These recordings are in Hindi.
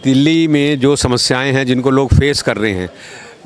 दिल्ली में जो समस्याएं हैं जिनको लोग फेस कर रहे हैं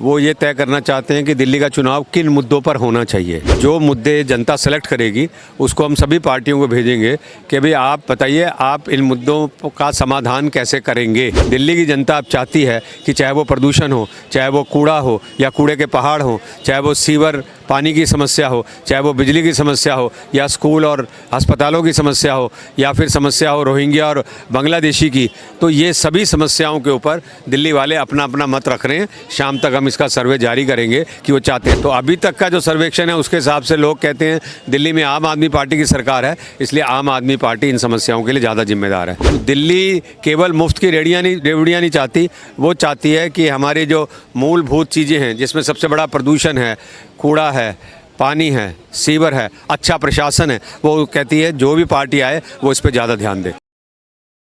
वो ये तय करना चाहते हैं कि दिल्ली का चुनाव किन मुद्दों पर होना चाहिए। जो मुद्दे जनता सेलेक्ट करेगी उसको हम सभी पार्टियों को भेजेंगे कि भाई आप बताइए आप इन मुद्दों का समाधान कैसे करेंगे। दिल्ली की जनता अब चाहती है कि चाहे वो प्रदूषण हो, चाहे वो कूड़ा हो या कूड़े के पहाड़ हो, चाहे वो सीवर पानी की समस्या हो, चाहे वो बिजली की समस्या हो या स्कूल और अस्पतालों की समस्या हो या फिर समस्या हो रोहिंग्या और बांग्लादेशी की, तो ये सभी समस्याओं के ऊपर दिल्ली वाले अपना अपना मत रख रहे हैं। शाम तक हम इसका सर्वे जारी करेंगे कि वो चाहते हैं। तो अभी तक का जो सर्वेक्षण है उसके हिसाब से लोग कहते हैं दिल्ली में आम आदमी पार्टी की सरकार है, इसलिए आम आदमी पार्टी इन समस्याओं के लिए ज़्यादा जिम्मेदार है। दिल्ली केवल मुफ्त की रेवड़ियाँ नहीं चाहती, वो चाहती है कि हमारी जो मूलभूत चीज़ें हैं जिसमें सबसे बड़ा प्रदूषण है, कूड़ा है, पानी है, सीवर है, अच्छा प्रशासन है, वो कहती है जो भी पार्टी आए वो इस पर ज़्यादा ध्यान दे।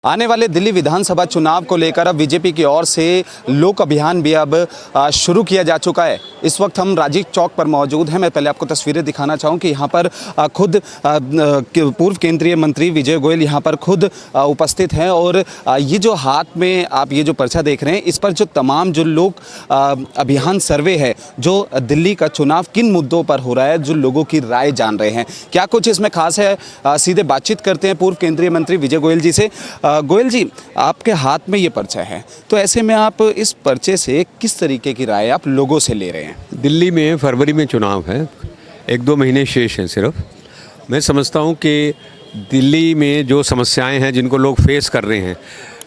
आने वाले दिल्ली विधानसभा चुनाव को लेकर अब बीजेपी की ओर से लोक अभियान भी अब शुरू किया जा चुका है। इस वक्त हम राजीव चौक पर मौजूद हैं। मैं पहले आपको तस्वीरें दिखाना चाहूँ कि यहाँ पर खुद पूर्व केंद्रीय मंत्री विजय गोयल यहाँ पर खुद उपस्थित हैं और ये जो हाथ में आप ये जो पर्चा देख रहे हैं इस पर जो तमाम जो लोक अभियान सर्वे है, जो दिल्ली का चुनाव किन मुद्दों पर हो रहा है, जो लोगों की राय जान रहे हैं, क्या कुछ इसमें खास है। सीधे बातचीत करते हैं पूर्व केंद्रीय मंत्री विजय गोयल जी से। गोयल जी, आपके हाथ में ये पर्चा है, तो ऐसे में आप इस पर्चे से किस तरीके की राय आप लोगों से ले रहे हैं? दिल्ली में फरवरी में चुनाव है, 1-2 महीने शेष हैं सिर्फ। मैं समझता हूँ कि दिल्ली में जो समस्याएं हैं जिनको लोग फेस कर रहे हैं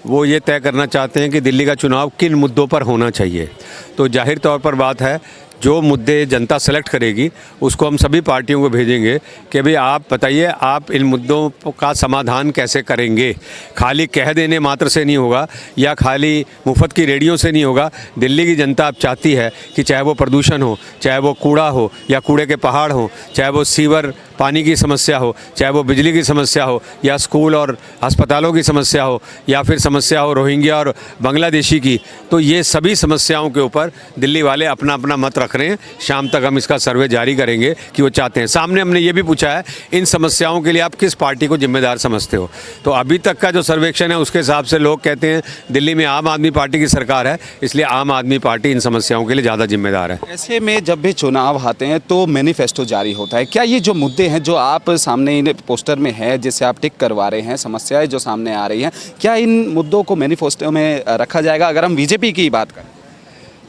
वो ये तय करना चाहते हैं कि दिल्ली का चुनाव किन मुद्दों पर होना चाहिए। तो जाहिर तौर पर बात है जो मुद्दे जनता सेलेक्ट करेगी उसको हम सभी पार्टियों को भेजेंगे कि भाई आप बताइए आप इन मुद्दों का समाधान कैसे करेंगे। खाली कह देने मात्र से नहीं होगा या खाली मुफ्त की रेडियो से नहीं होगा। दिल्ली की जनता अब चाहती है कि चाहे वो प्रदूषण हो, चाहे वो कूड़ा हो या कूड़े के पहाड़ हो, चाहे वो सीवर पानी की समस्या हो, चाहे वो बिजली की समस्या हो या स्कूल और अस्पतालों की समस्या हो या फिर समस्या हो रोहिंग्या और बांग्लादेशी की, तो ये सभी समस्याओं के ऊपर दिल्ली वाले अपना अपना मत रख रहे हैं। शाम तक हम इसका सर्वे जारी करेंगे कि वो चाहते हैं। सामने हमने ये भी पूछा है इन समस्याओं के लिए आप किस पार्टी को जिम्मेदार समझते हो। तो अभी तक का जो सर्वेक्षण है उसके हिसाब से लोग कहते हैं दिल्ली में आम आदमी पार्टी की सरकार है, इसलिए आम आदमी पार्टी इन समस्याओं के लिए ज़्यादा जिम्मेदार है। ऐसे में जब भी चुनाव आते हैं तो मैनिफेस्टो जारी होता है। क्या ये जो मुद्दे हैं जो आप सामने पोस्टर में है, जिससे आप टिक करवा रहे हैं, समस्याएं जो सामने आ रही हैं, क्या इन मुद्दों को मैनिफेस्टो में रखा जाएगा? अगर हम बीजेपी की बात करें।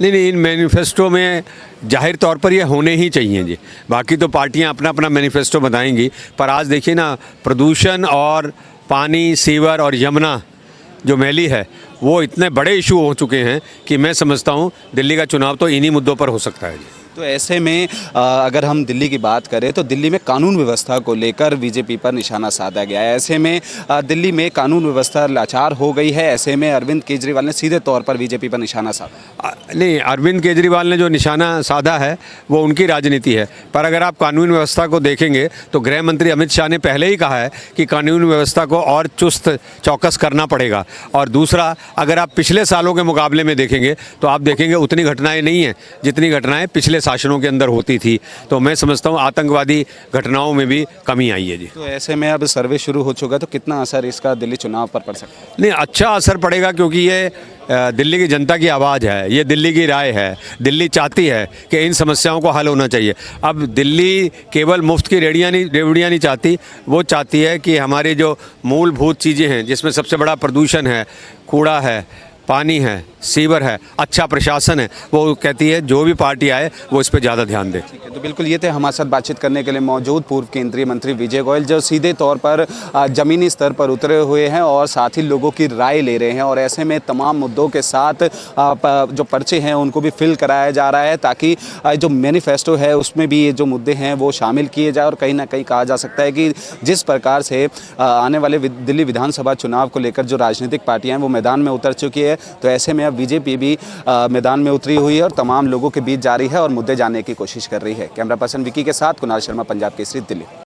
नहीं, इन मैनिफेस्टो में जाहिर तौर पर ये होने ही चाहिए जी। बाकी तो पार्टियां अपना अपना मैनिफेस्टो बताएंगी, पर आज देखिए ना, प्रदूषण और पानी, सीवर और यमुना जो मैली है वो इतने बड़े इशू हो चुके हैं कि मैं समझता हूँ दिल्ली का चुनाव तो इन्हीं मुद्दों पर हो सकता है जी। तो ऐसे में अगर हम दिल्ली की बात करें तो दिल्ली में कानून व्यवस्था को लेकर बीजेपी पर निशाना साधा गया है। ऐसे में दिल्ली में कानून व्यवस्था लाचार हो गई है। ऐसे में अरविंद केजरीवाल ने सीधे तौर पर बीजेपी पर निशाना साधा। नहीं, अरविंद केजरीवाल ने जो निशाना साधा है वो उनकी राजनीति है, पर अगर आप कानून व्यवस्था को देखेंगे तो गृह मंत्री अमित शाह ने पहले ही कहा है कि कानून व्यवस्था को और चुस्त चौकस करना पड़ेगा। और दूसरा, अगर आप पिछले सालों के मुकाबले में देखेंगे तो आप देखेंगे उतनी घटनाएं नहीं हैं जितनी घटनाएं पिछले शासनों के अंदर होती थी। तो मैं समझता हूँ आतंकवादी घटनाओं में भी कमी आई है जी। तो ऐसे में अब सर्वे शुरू हो चुका है, तो कितना असर इसका दिल्ली चुनाव पर पड़ सकता है? नहीं, अच्छा असर पड़ेगा क्योंकि ये दिल्ली की जनता की आवाज़ है, ये दिल्ली की राय है। दिल्ली चाहती है कि इन समस्याओं को हल होना चाहिए। अब दिल्ली केवल मुफ्त की रेवड़ियाँ नहीं चाहती, वो चाहती है कि हमारी जो मूलभूत चीज़ें हैं जिसमें सबसे बड़ा प्रदूषण है, कूड़ा है, पानी है, सीवर है, अच्छा प्रशासन है, वो कहती है जो भी पार्टी आए वो इस पर ज़्यादा ध्यान दे। ठीक है, तो बिल्कुल ये थे हमारे साथ बातचीत करने के लिए मौजूद पूर्व केंद्रीय मंत्री विजय गोयल, जो सीधे तौर पर ज़मीनी स्तर पर उतरे हुए हैं और साथ ही लोगों की राय ले रहे हैं। और ऐसे में तमाम मुद्दों के साथ जो पर्चे हैं उनको भी फिल कराया जा रहा है ताकि जो मैनिफेस्टो है उसमें भी ये जो मुद्दे हैं वो शामिल किए जाए। और कहीं ना कहीं कहा जा सकता है कि जिस प्रकार से आने वाले दिल्ली विधानसभा चुनाव को लेकर जो राजनीतिक पार्टियाँ हैं वो मैदान में उतर चुकी है, तो ऐसे में अब बीजेपी भी मैदान में उतरी हुई है और तमाम लोगों के बीच जा रही है और मुद्दे जानने की कोशिश कर रही है। कैमरा पर्सन विकी के साथ कुणाल शर्मा, पंजाब केसरी, दिल्ली।